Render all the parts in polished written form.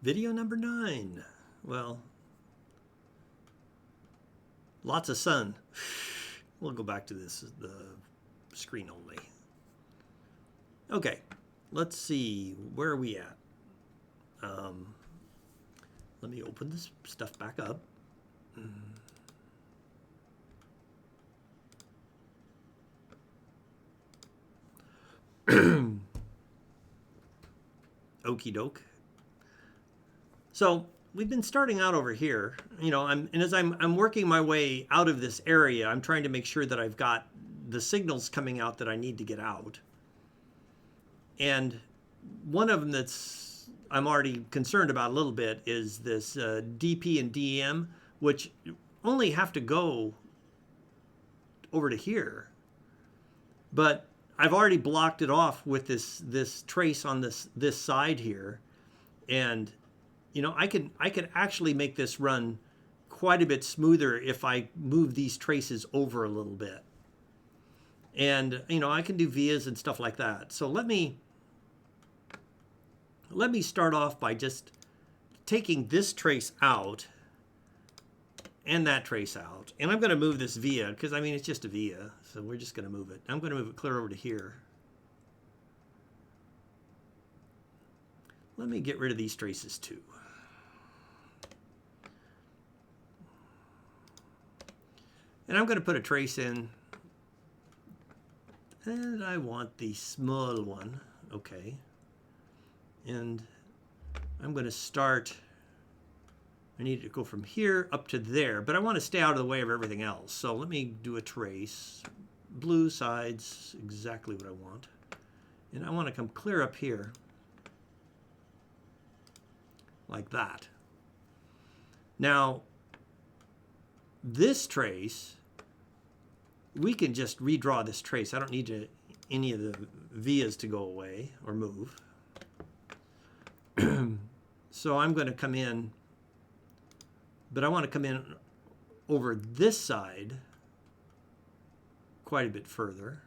Video number 9. Well, lots of sun. We'll go back to this, the screen only. Okay, let's see, where are we at? Let me open this stuff back up. Okie doke. So we've been starting out over here, you know, and as I'm working my way out of this area, I'm trying to make sure that I've got the signals coming out that I need to get out. And one of them that's I'm already concerned about a little bit is this DP and DM, which only have to go over to here. But I've already blocked it off with this trace on this side here, and you know I can actually make this run quite a bit smoother if I move these traces over a little bit. And you know I can do vias and stuff like that. So let me start off by just taking this trace out and that trace out. And I'm going to move this via, because I mean it's just a via, so we're just going to move it. I'm going to move it clear over to here. Let me get rid of these traces too. And I'm going to put a trace in, and I want the small one. Okay. And I'm going to start, I need to go from here up to there, but I want to stay out of the way of everything else. So let me do a trace. Blue sides, exactly what I want. And I want to come clear up here, like that. Now, this trace, we can just redraw this trace. I don't need any of the vias to go away or move. So I'm going to come in, but I want to come in over this side quite a bit further.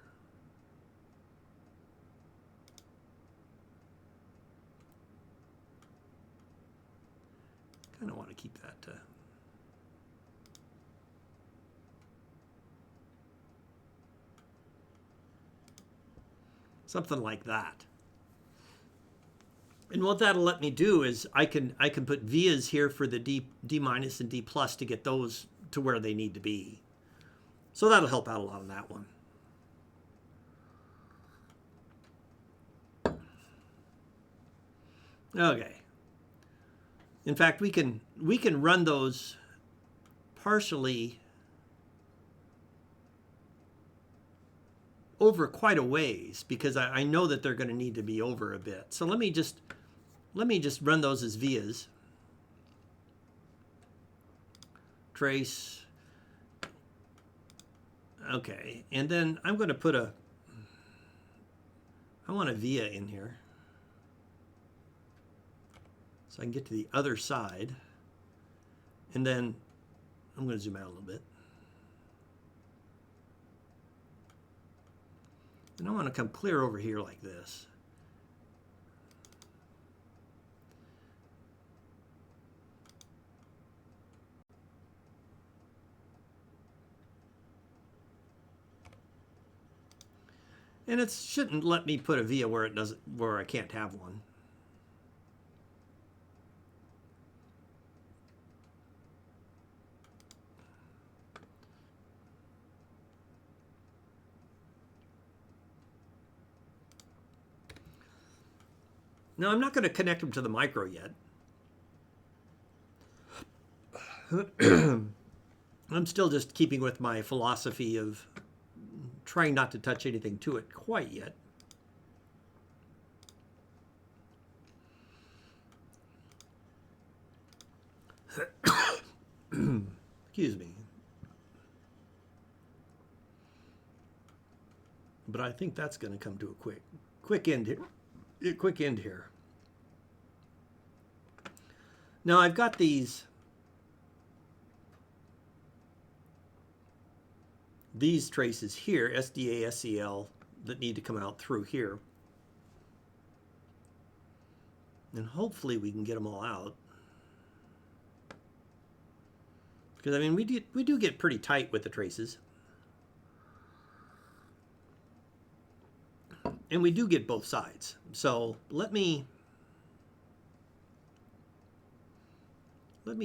Kind of want to keep that something like that. And what that'll let me do is I can put vias here for the D minus and D plus to get those to where they need to be. So that'll help out a lot on that one. Okay. In fact, we can run those partially over quite a ways, because I know that they're going to need to be over a bit. So let me just run those as vias. Trace. Okay, and then I'm going to put I want a via in here, so I can get to the other side. And then I'm going to zoom out a little bit. And I want to come clear over here like this. And it shouldn't let me put a via where I can't have one. Now I'm not going to connect them to the micro yet. I'm still just keeping with my philosophy of trying not to touch anything to it quite yet. Excuse me. But I think that's going to come to a quick end here. Quick end here. Now I've got these traces here, SDA, SCL, that need to come out through here. And hopefully we can get them all out. Because, I mean, we do get pretty tight with the traces. And we do get both sides. So let me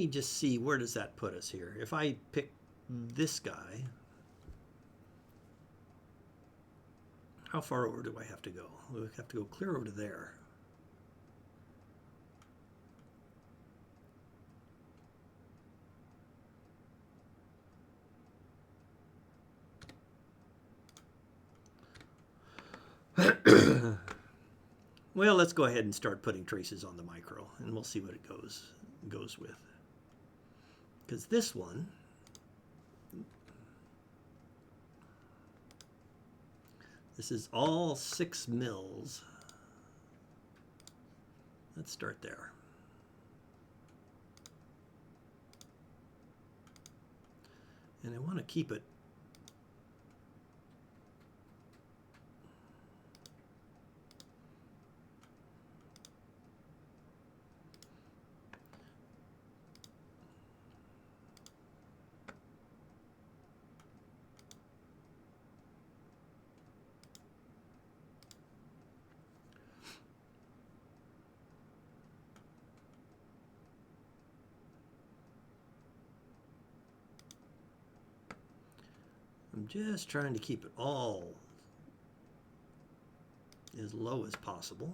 just see, where does that put us here? If I pick this guy, how far over do I have to go? We have to go clear over to there. Well, let's go ahead and start putting traces on the micro, and we'll see what it goes with. Because this one, this is all 6 mils. Let's start there. And I want to keep it I'm just trying to keep it all as low as possible.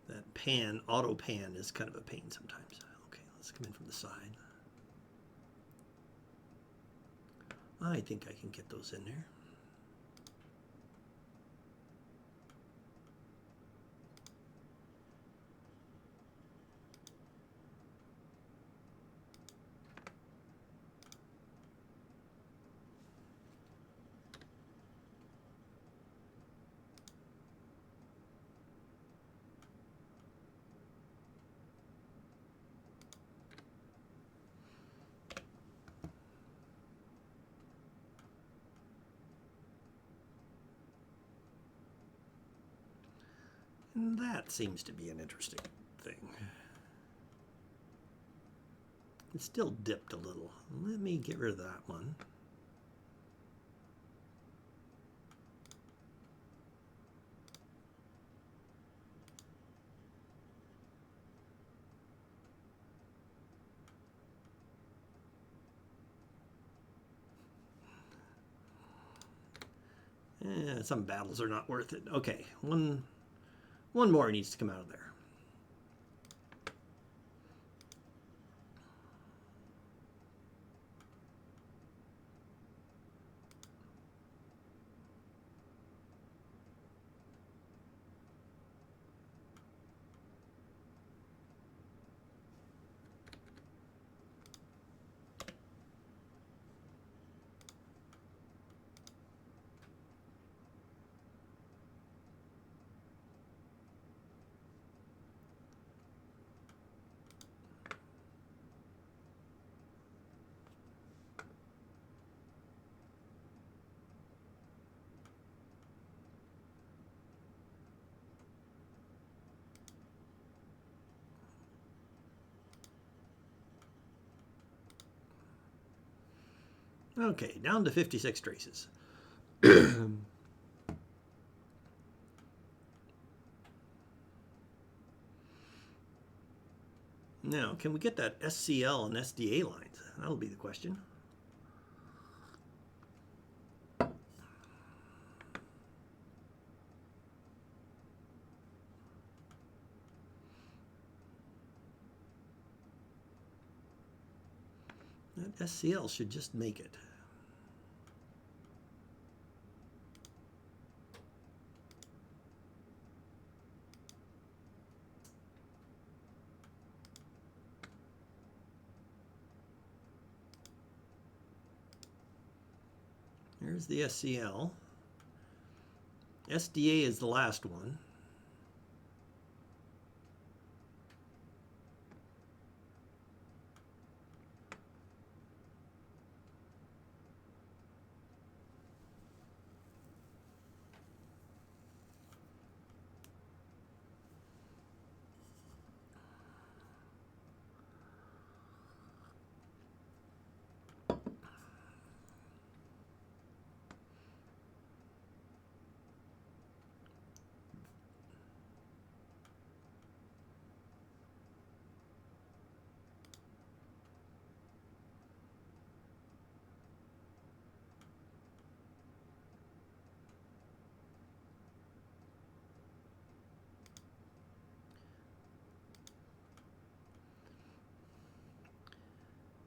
That auto pan is kind of a pain sometimes. Okay, let's come in from the side. I think I can get those in there. And that seems to be an interesting thing. It's still dipped a little. Let me get rid of that one. Some battles are not worth it. Okay, one more needs to come out of there. Okay, down to 56 traces. Now, can we get that SCL and SDA lines? That'll be the question. That SCL should just make it. Here's the SCL. SDA is the last one.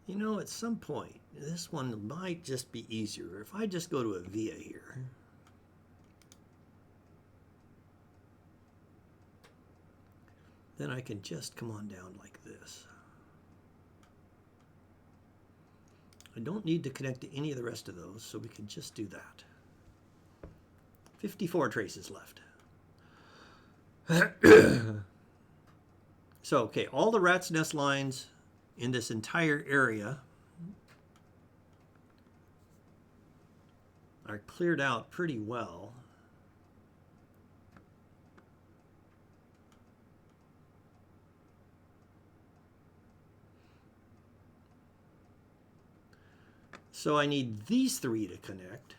You know, at some point, this one might just be easier. If I just go to a via here, then I can just come on down like this. I don't need to connect to any of the rest of those, so we can just do that. 54 traces left. So, okay, all the rat's nest lines in this entire area are cleared out pretty well. So I need these three to connect.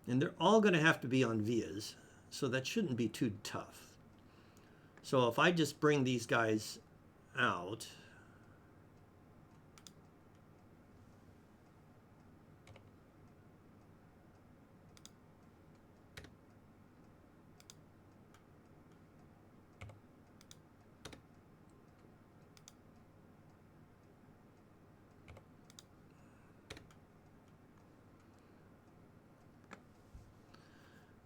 And they're all going to have to be on vias, so that shouldn't be too tough. So if I just bring these guys out,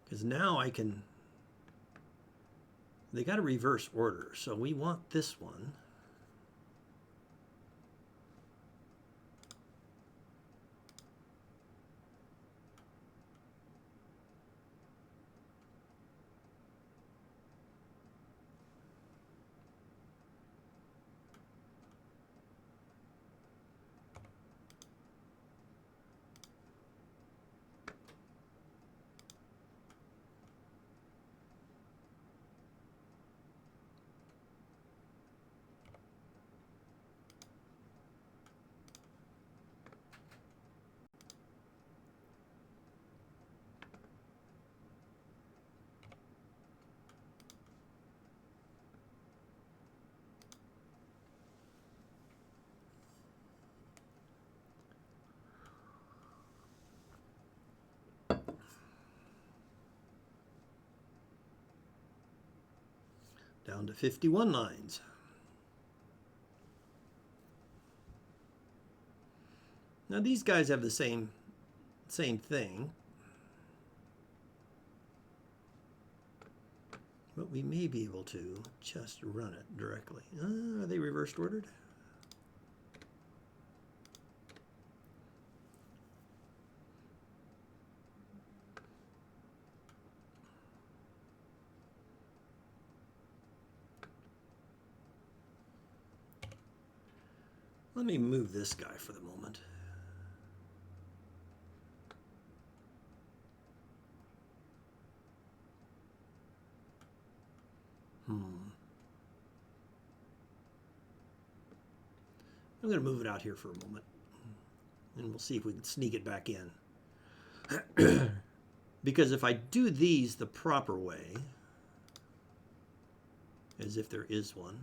because now I can, they got a reverse order, so we want this one. Down to 51 lines. Now these guys have the same thing, but we may be able to just run it directly. Are they reversed ordered? Let me move this guy for the moment. I'm going to move it out here for a moment, and we'll see if we can sneak it back in. Because if I do these the proper way, as if there is one,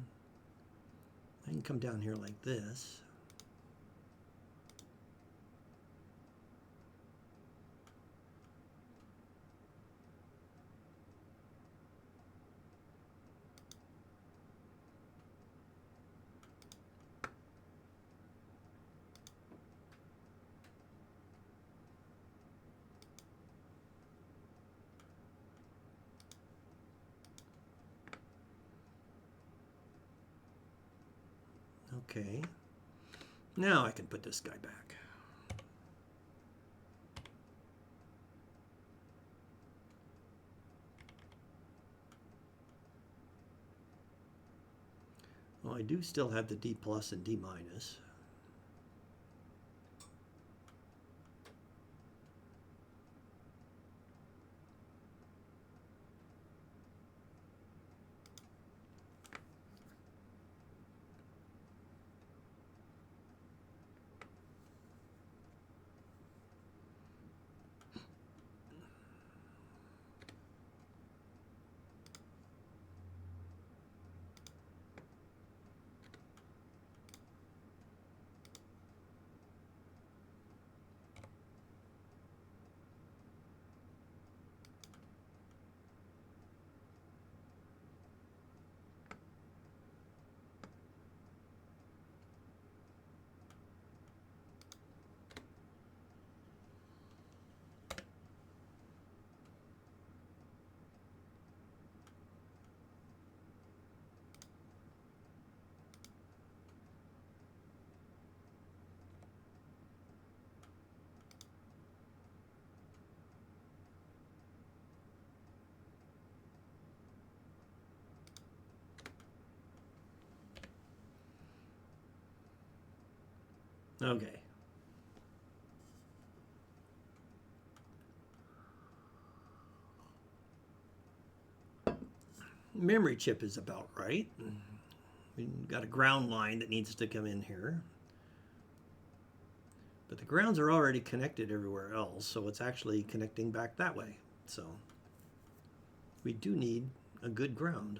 I can come down here like this. Okay. Now I can put this guy back. Well, I do still have the D plus and D minus. Okay. Memory chip is about right. We've got a ground line that needs to come in here. But the grounds are already connected everywhere else, so it's actually connecting back that way. So we do need a good ground.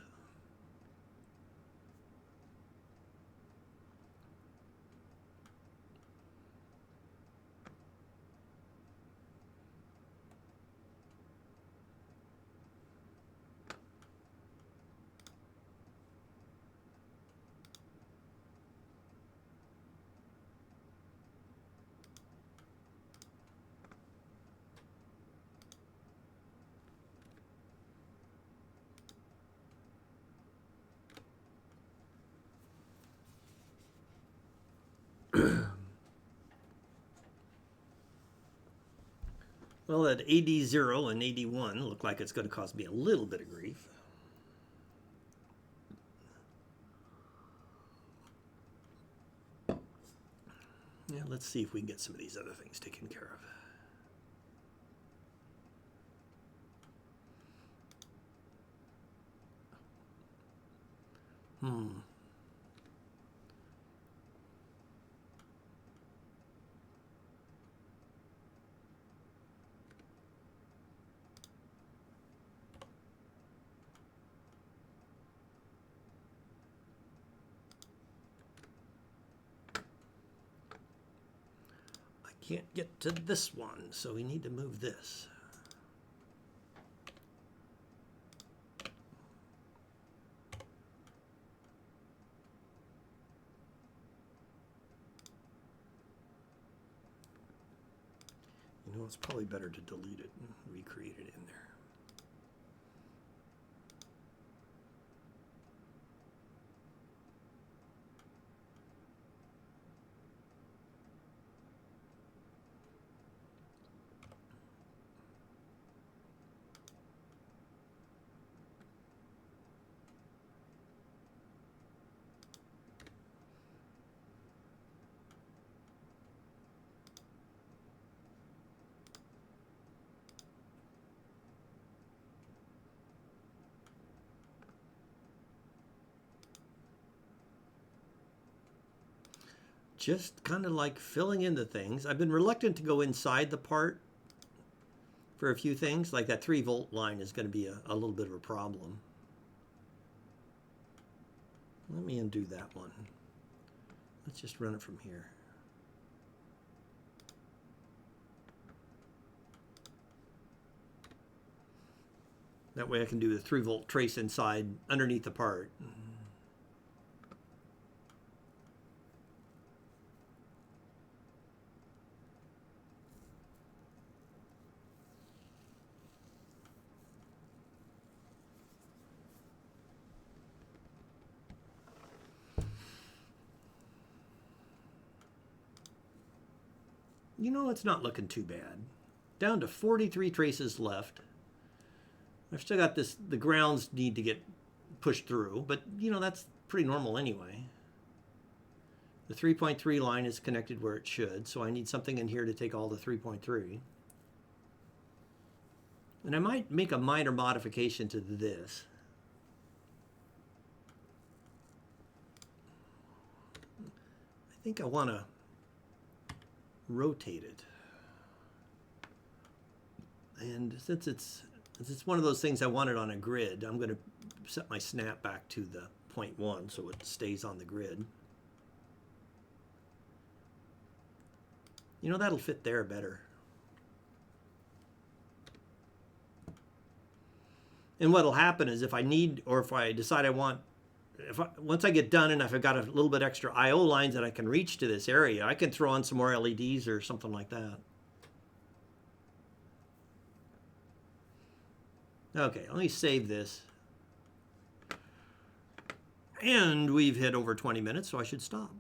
Well, that AD0 and AD1 look like it's going to cause me a little bit of grief. Yeah, let's see if we can get some of these other things taken care of. Can't get to this one, so we need to move this. You know, it's probably better to delete it and recreate it in there. Just kind of like filling in the things. I've been reluctant to go inside the part for a few things, like that 3-volt line is going to be a little bit of a problem. Let me undo that one. Let's just run it from here. That way I can do the 3-volt trace inside underneath the part. You know, it's not looking too bad. Down to 43 traces left. I've still got this, the grounds need to get pushed through, but you know, that's pretty normal anyway. The 3.3 line is connected where it should, so I need something in here to take all the 3.3. And I might make a minor modification to this. I think I want to rotate it. And since it's one of those things I wanted on a grid, I'm going to set my snap back to the 0.1 so it stays on the grid. You know, that'll fit there better. And what'll happen is if I need, or if I decide I want, once I get done and if I've got a little bit extra I/O lines that I can reach to this area, I can throw on some more LEDs or something like that. Okay, let me save this. And we've hit over 20 minutes, so I should stop.